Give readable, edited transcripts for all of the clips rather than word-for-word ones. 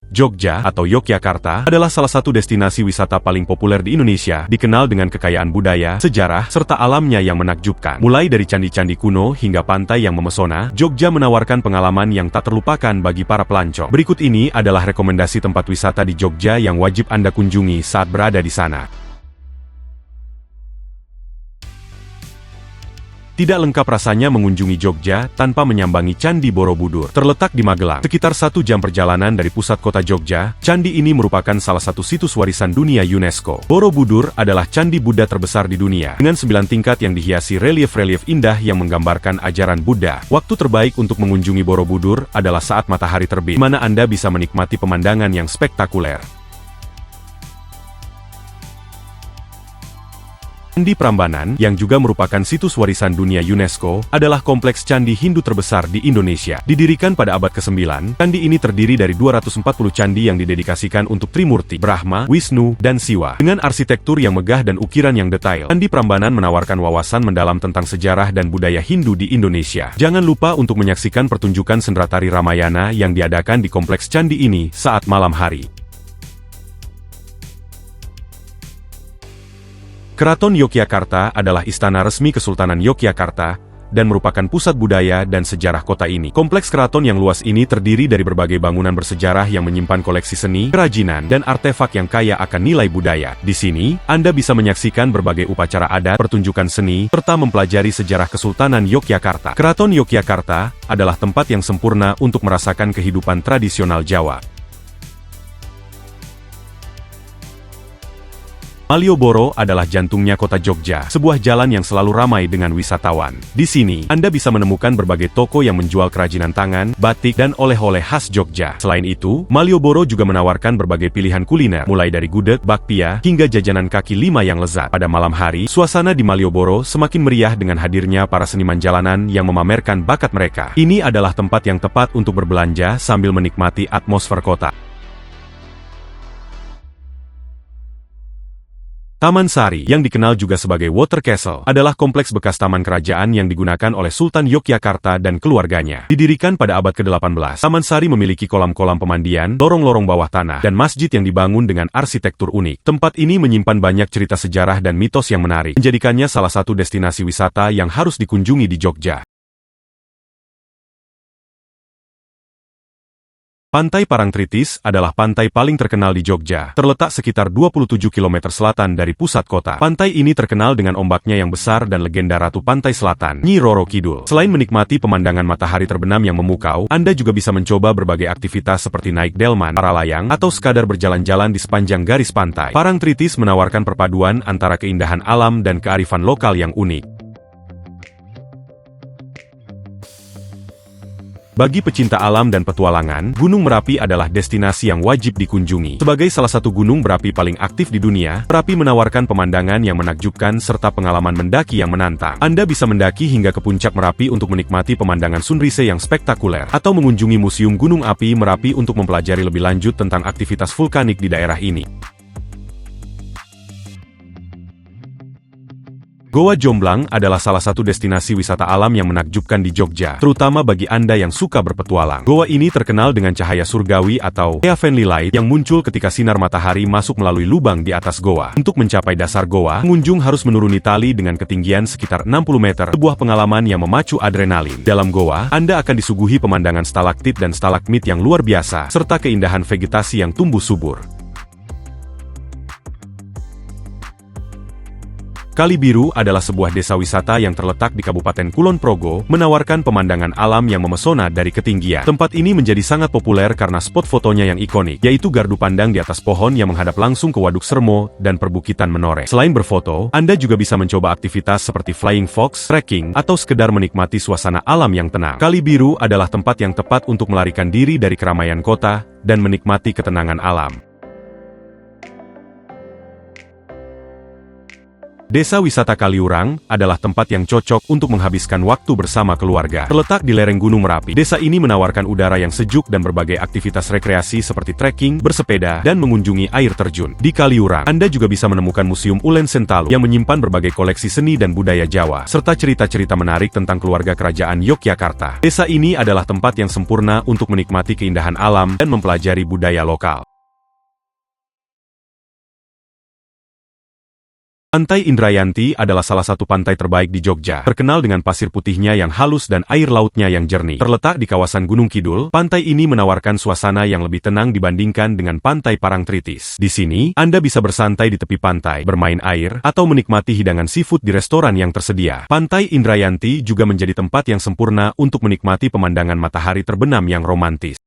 Jogja atau Yogyakarta adalah salah satu destinasi wisata paling populer di Indonesia, dikenal dengan kekayaan budaya, sejarah, serta alamnya yang menakjubkan. Mulai dari candi-candi kuno hingga pantai yang memesona, Jogja menawarkan pengalaman yang tak terlupakan bagi para pelancong. Berikut ini adalah rekomendasi tempat wisata di Jogja yang wajib Anda kunjungi saat berada di sana. Tidak lengkap rasanya mengunjungi Jogja tanpa menyambangi Candi Borobudur. Terletak di Magelang, sekitar 1 jam perjalanan dari pusat kota Jogja, candi ini merupakan salah satu situs warisan dunia UNESCO. Borobudur adalah candi Buddha terbesar di dunia, dengan 9 tingkat yang dihiasi relief-relief indah yang menggambarkan ajaran Buddha. Waktu terbaik untuk mengunjungi Borobudur adalah saat matahari terbit, di mana Anda bisa menikmati pemandangan yang spektakuler. Candi Prambanan, yang juga merupakan situs warisan dunia UNESCO, adalah kompleks candi Hindu terbesar di Indonesia. Didirikan pada abad ke-9, candi ini terdiri dari 240 candi yang didedikasikan untuk Trimurti, Brahma, Wisnu, dan Siwa. Dengan arsitektur yang megah dan ukiran yang detail, Candi Prambanan menawarkan wawasan mendalam tentang sejarah dan budaya Hindu di Indonesia. Jangan lupa untuk menyaksikan pertunjukan sendratari Ramayana yang diadakan di kompleks candi ini saat malam hari. Keraton Yogyakarta adalah istana resmi Kesultanan Yogyakarta dan merupakan pusat budaya dan sejarah kota ini. Kompleks keraton yang luas ini terdiri dari berbagai bangunan bersejarah yang menyimpan koleksi seni, kerajinan, dan artefak yang kaya akan nilai budaya. Di sini, Anda bisa menyaksikan berbagai upacara adat, pertunjukan seni, serta mempelajari sejarah Kesultanan Yogyakarta. Keraton Yogyakarta adalah tempat yang sempurna untuk merasakan kehidupan tradisional Jawa. Malioboro adalah jantungnya kota Jogja, sebuah jalan yang selalu ramai dengan wisatawan. Di sini, Anda bisa menemukan berbagai toko yang menjual kerajinan tangan, batik, dan oleh-oleh khas Jogja. Selain itu, Malioboro juga menawarkan berbagai pilihan kuliner, mulai dari gudeg, bakpia, hingga jajanan kaki lima yang lezat. Pada malam hari, suasana di Malioboro semakin meriah dengan hadirnya para seniman jalanan yang memamerkan bakat mereka. Ini adalah tempat yang tepat untuk berbelanja sambil menikmati atmosfer kota. Taman Sari, yang dikenal juga sebagai Water Castle, adalah kompleks bekas taman kerajaan yang digunakan oleh Sultan Yogyakarta dan keluarganya. Didirikan pada abad ke-18, Taman Sari memiliki kolam-kolam pemandian, lorong-lorong bawah tanah, dan masjid yang dibangun dengan arsitektur unik. Tempat ini menyimpan banyak cerita sejarah dan mitos yang menarik, menjadikannya salah satu destinasi wisata yang harus dikunjungi di Jogja. Pantai Parangtritis adalah pantai paling terkenal di Jogja, terletak sekitar 27 km selatan dari pusat kota. Pantai ini terkenal dengan ombaknya yang besar dan legenda Ratu Pantai Selatan, Nyi Roro Kidul. Selain menikmati pemandangan matahari terbenam yang memukau, Anda juga bisa mencoba berbagai aktivitas seperti naik delman, para layang, atau sekadar berjalan-jalan di sepanjang garis pantai. Parangtritis menawarkan perpaduan antara keindahan alam dan kearifan lokal yang unik. Bagi pecinta alam dan petualangan, Gunung Merapi adalah destinasi yang wajib dikunjungi. Sebagai salah satu gunung berapi paling aktif di dunia, Merapi menawarkan pemandangan yang menakjubkan serta pengalaman mendaki yang menantang. Anda bisa mendaki hingga ke puncak Merapi untuk menikmati pemandangan sunrise yang spektakuler, atau mengunjungi Museum Gunung Api Merapi untuk mempelajari lebih lanjut tentang aktivitas vulkanik di daerah ini. Goa Jomblang adalah salah satu destinasi wisata alam yang menakjubkan di Jogja, terutama bagi Anda yang suka berpetualang. Goa ini terkenal dengan cahaya surgawi atau heavenly light yang muncul ketika sinar matahari masuk melalui lubang di atas goa. Untuk mencapai dasar goa, pengunjung harus menuruni tali dengan ketinggian sekitar 60 meter, sebuah pengalaman yang memacu adrenalin. Dalam goa, Anda akan disuguhi pemandangan stalaktit dan stalagmit yang luar biasa, serta keindahan vegetasi yang tumbuh subur. Kali Biru adalah sebuah desa wisata yang terletak di Kabupaten Kulon Progo, menawarkan pemandangan alam yang memesona dari ketinggian. Tempat ini menjadi sangat populer karena spot fotonya yang ikonik, yaitu gardu pandang di atas pohon yang menghadap langsung ke Waduk Sermo dan perbukitan Menoreh. Selain berfoto, Anda juga bisa mencoba aktivitas seperti flying fox, trekking, atau sekedar menikmati suasana alam yang tenang. Kali Biru adalah tempat yang tepat untuk melarikan diri dari keramaian kota dan menikmati ketenangan alam. Desa wisata Kaliurang adalah tempat yang cocok untuk menghabiskan waktu bersama keluarga. Terletak di lereng Gunung Merapi, desa ini menawarkan udara yang sejuk dan berbagai aktivitas rekreasi seperti trekking, bersepeda, dan mengunjungi air terjun. Di Kaliurang, Anda juga bisa menemukan Museum Ulen Sentalu yang menyimpan berbagai koleksi seni dan budaya Jawa, serta cerita-cerita menarik tentang keluarga kerajaan Yogyakarta. Desa ini adalah tempat yang sempurna untuk menikmati keindahan alam dan mempelajari budaya lokal. Pantai Indrayanti adalah salah satu pantai terbaik di Jogja, terkenal dengan pasir putihnya yang halus dan air lautnya yang jernih. Terletak di kawasan Gunung Kidul, pantai ini menawarkan suasana yang lebih tenang dibandingkan dengan pantai Parangtritis. Di sini, Anda bisa bersantai di tepi pantai, bermain air, atau menikmati hidangan seafood di restoran yang tersedia. Pantai Indrayanti juga menjadi tempat yang sempurna untuk menikmati pemandangan matahari terbenam yang romantis.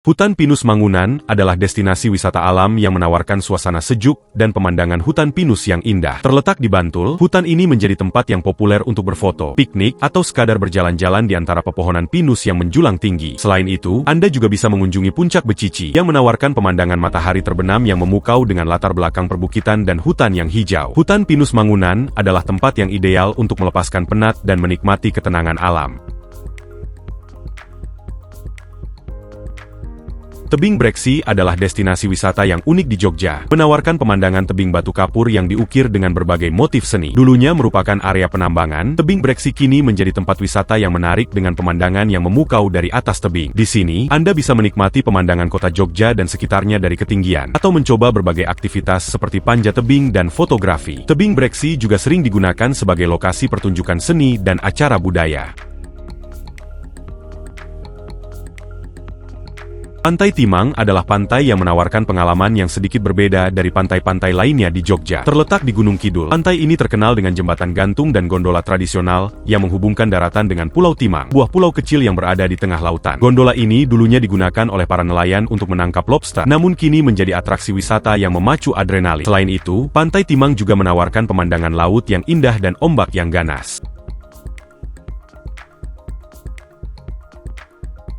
Hutan Pinus Mangunan adalah destinasi wisata alam yang menawarkan suasana sejuk dan pemandangan hutan pinus yang indah. Terletak di Bantul, hutan ini menjadi tempat yang populer untuk berfoto, piknik, atau sekadar berjalan-jalan di antara pepohonan pinus yang menjulang tinggi. Selain itu, Anda juga bisa mengunjungi Puncak Becici yang menawarkan pemandangan matahari terbenam yang memukau dengan latar belakang perbukitan dan hutan yang hijau. Hutan Pinus Mangunan adalah tempat yang ideal untuk melepaskan penat dan menikmati ketenangan alam. Tebing Breksi adalah destinasi wisata yang unik di Jogja, menawarkan pemandangan tebing batu kapur yang diukir dengan berbagai motif seni. Dulunya merupakan area penambangan, tebing Breksi kini menjadi tempat wisata yang menarik dengan pemandangan yang memukau dari atas tebing. Di sini, Anda bisa menikmati pemandangan kota Jogja dan sekitarnya dari ketinggian, atau mencoba berbagai aktivitas seperti panjat tebing dan fotografi. Tebing Breksi juga sering digunakan sebagai lokasi pertunjukan seni dan acara budaya. Pantai Timang adalah pantai yang menawarkan pengalaman yang sedikit berbeda dari pantai-pantai lainnya di Jogja. Terletak di Gunung Kidul, pantai ini terkenal dengan jembatan gantung dan gondola tradisional yang menghubungkan daratan dengan Pulau Timang, buah pulau kecil yang berada di tengah lautan. Gondola ini dulunya digunakan oleh para nelayan untuk menangkap lobster, namun kini menjadi atraksi wisata yang memacu adrenalin. Selain itu, Pantai Timang juga menawarkan pemandangan laut yang indah dan ombak yang ganas.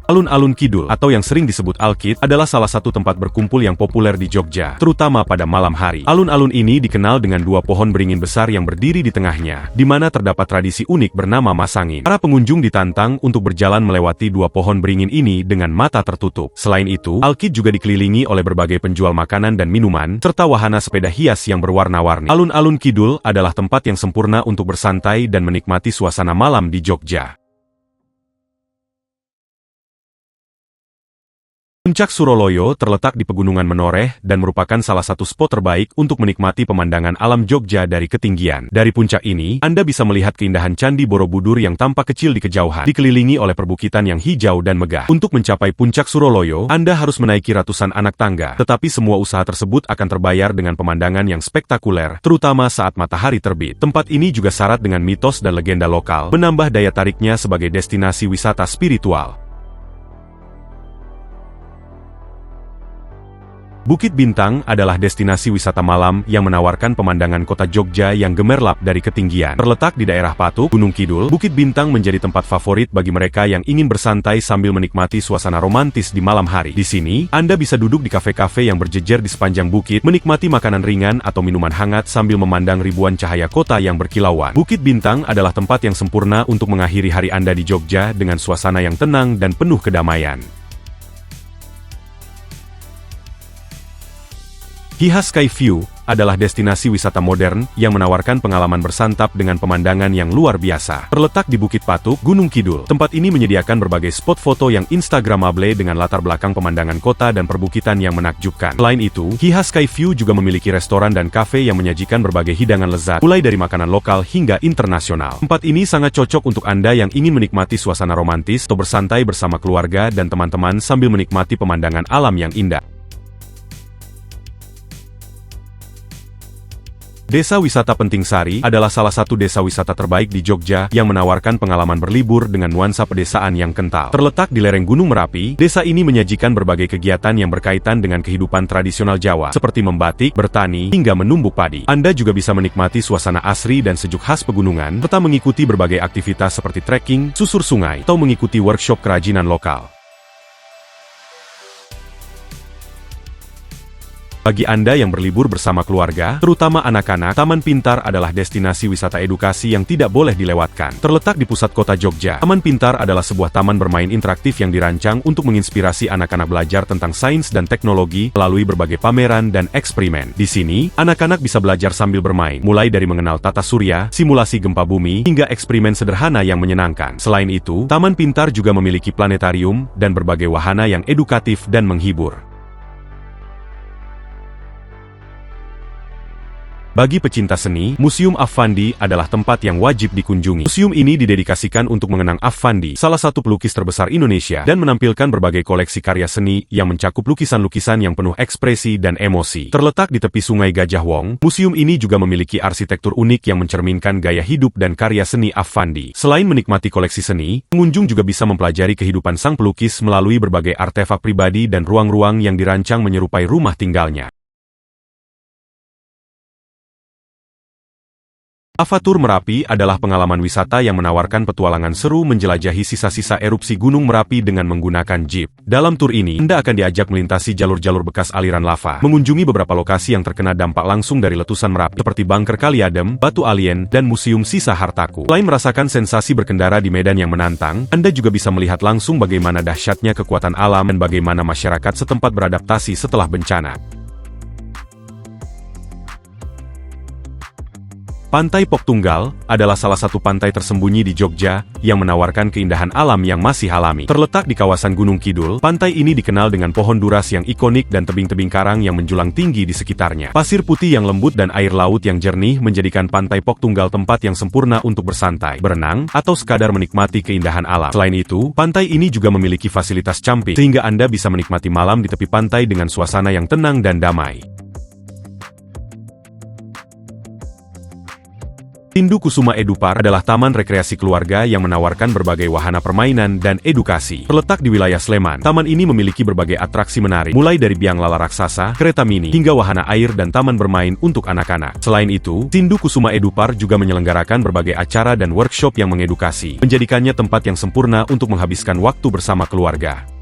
Alun-alun Kidul, atau yang sering disebut Alkid, adalah salah satu tempat berkumpul yang populer di Jogja, terutama pada malam hari. Alun-alun ini dikenal dengan dua pohon beringin besar yang berdiri di tengahnya, di mana terdapat tradisi unik bernama masangin. Para pengunjung ditantang untuk berjalan melewati dua pohon beringin ini dengan mata tertutup. Selain itu, Alkid juga dikelilingi oleh berbagai penjual makanan dan minuman, serta wahana sepeda hias yang berwarna-warni. Alun-alun Kidul adalah tempat yang sempurna untuk bersantai dan menikmati suasana malam di Jogja. Puncak Suroloyo terletak di Pegunungan Menoreh dan merupakan salah satu spot terbaik untuk menikmati pemandangan alam Jogja dari ketinggian. Dari puncak ini, Anda bisa melihat keindahan Candi Borobudur yang tampak kecil di kejauhan, dikelilingi oleh perbukitan yang hijau dan megah. Untuk mencapai Puncak Suroloyo, Anda harus menaiki ratusan anak tangga, tetapi semua usaha tersebut akan terbayar dengan pemandangan yang spektakuler, terutama saat matahari terbit. Tempat ini juga syarat dengan mitos dan legenda lokal, menambah daya tariknya sebagai destinasi wisata spiritual. Bukit Bintang adalah destinasi wisata malam yang menawarkan pemandangan kota Jogja yang gemerlap dari ketinggian. Terletak di daerah Patuk, Gunung Kidul, Bukit Bintang menjadi tempat favorit bagi mereka yang ingin bersantai sambil menikmati suasana romantis di malam hari. Di sini, Anda bisa duduk di kafe-kafe yang berjejer di sepanjang bukit, menikmati makanan ringan atau minuman hangat sambil memandang ribuan cahaya kota yang berkilauan. Bukit Bintang adalah tempat yang sempurna untuk mengakhiri hari Anda di Jogja dengan suasana yang tenang dan penuh kedamaian. Hiha Sky View adalah destinasi wisata modern yang menawarkan pengalaman bersantap dengan pemandangan yang luar biasa. Terletak di Bukit Patuk, Gunung Kidul, tempat ini menyediakan berbagai spot foto yang instagramable dengan latar belakang pemandangan kota dan perbukitan yang menakjubkan. Selain itu, Hiha Sky View juga memiliki restoran dan kafe yang menyajikan berbagai hidangan lezat, mulai dari makanan lokal hingga internasional. Tempat ini sangat cocok untuk Anda yang ingin menikmati suasana romantis atau bersantai bersama keluarga dan teman-teman sambil menikmati pemandangan alam yang indah. Desa Wisata Penting Sari adalah salah satu desa wisata terbaik di Jogja yang menawarkan pengalaman berlibur dengan nuansa pedesaan yang kental. Terletak di lereng Gunung Merapi, desa ini menyajikan berbagai kegiatan yang berkaitan dengan kehidupan tradisional Jawa, seperti membatik, bertani, hingga menumbuk padi. Anda juga bisa menikmati suasana asri dan sejuk khas pegunungan, serta mengikuti berbagai aktivitas seperti trekking, susur sungai, atau mengikuti workshop kerajinan lokal. Bagi Anda yang berlibur bersama keluarga, terutama anak-anak, Taman Pintar adalah destinasi wisata edukasi yang tidak boleh dilewatkan. Terletak di pusat kota Jogja, Taman Pintar adalah sebuah taman bermain interaktif yang dirancang untuk menginspirasi anak-anak belajar tentang sains dan teknologi melalui berbagai pameran dan eksperimen. Di sini, anak-anak bisa belajar sambil bermain, mulai dari mengenal tata surya, simulasi gempa bumi, hingga eksperimen sederhana yang menyenangkan. Selain itu, Taman Pintar juga memiliki planetarium dan berbagai wahana yang edukatif dan menghibur. Bagi pecinta seni, Museum Affandi adalah tempat yang wajib dikunjungi. Museum ini didedikasikan untuk mengenang Affandi, salah satu pelukis terbesar Indonesia, dan menampilkan berbagai koleksi karya seni yang mencakup lukisan-lukisan yang penuh ekspresi dan emosi. Terletak di tepi Sungai Gajah Wong, museum ini juga memiliki arsitektur unik yang mencerminkan gaya hidup dan karya seni Affandi. Selain menikmati koleksi seni, pengunjung juga bisa mempelajari kehidupan sang pelukis melalui berbagai artefak pribadi dan ruang-ruang yang dirancang menyerupai rumah tinggalnya. Avatur Merapi adalah pengalaman wisata yang menawarkan petualangan seru menjelajahi sisa-sisa erupsi Gunung Merapi dengan menggunakan jeep. Dalam tur ini, Anda akan diajak melintasi jalur-jalur bekas aliran lava, mengunjungi beberapa lokasi yang terkena dampak langsung dari letusan Merapi seperti Bunker Kali Adem, Batu Alien, dan Museum Sisa Hartaku. Selain merasakan sensasi berkendara di medan yang menantang, Anda juga bisa melihat langsung bagaimana dahsyatnya kekuatan alam dan bagaimana masyarakat setempat beradaptasi setelah bencana. Pantai Pok Tunggal adalah salah satu pantai tersembunyi di Jogja yang menawarkan keindahan alam yang masih alami. Terletak di kawasan Gunung Kidul, pantai ini dikenal dengan pohon duras yang ikonik dan tebing-tebing karang yang menjulang tinggi di sekitarnya. Pasir putih yang lembut dan air laut yang jernih menjadikan Pantai Pok Tunggal tempat yang sempurna untuk bersantai, berenang, atau sekadar menikmati keindahan alam. Selain itu, pantai ini juga memiliki fasilitas camping, sehingga Anda bisa menikmati malam di tepi pantai dengan suasana yang tenang dan damai. Tindu Kusuma Edupar adalah taman rekreasi keluarga yang menawarkan berbagai wahana permainan dan edukasi. Terletak di wilayah Sleman, taman ini memiliki berbagai atraksi menarik, mulai dari biang lala raksasa, kereta mini, hingga wahana air dan taman bermain untuk anak-anak. Selain itu, Tindu Kusuma Edupar juga menyelenggarakan berbagai acara dan workshop yang mengedukasi, menjadikannya tempat yang sempurna untuk menghabiskan waktu bersama keluarga.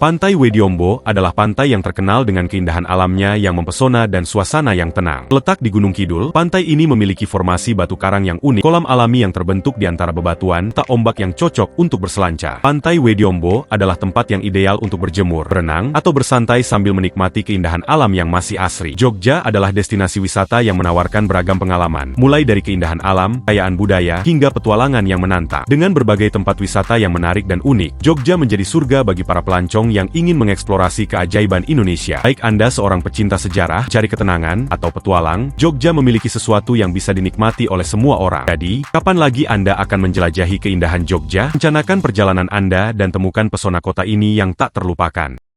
Pantai Wediombo adalah pantai yang terkenal dengan keindahan alamnya yang mempesona dan suasana yang tenang. Letak di Gunung Kidul, pantai ini memiliki formasi batu karang yang unik, kolam alami yang terbentuk di antara bebatuan, tak ombak yang cocok untuk berselancar. Pantai Wediombo adalah tempat yang ideal untuk berjemur, berenang, atau bersantai sambil menikmati keindahan alam yang masih asri. Jogja adalah destinasi wisata yang menawarkan beragam pengalaman, mulai dari keindahan alam, kekayaan budaya, hingga petualangan yang menantang. Dengan berbagai tempat wisata yang menarik dan unik, Jogja menjadi surga bagi para pelancong yang ingin mengeksplorasi keajaiban Indonesia. Baik Anda seorang pecinta sejarah, cari ketenangan, atau petualang, Jogja memiliki sesuatu yang bisa dinikmati oleh semua orang. Jadi, kapan lagi Anda akan menjelajahi keindahan Jogja? Rencanakan perjalanan Anda dan temukan pesona kota ini yang tak terlupakan.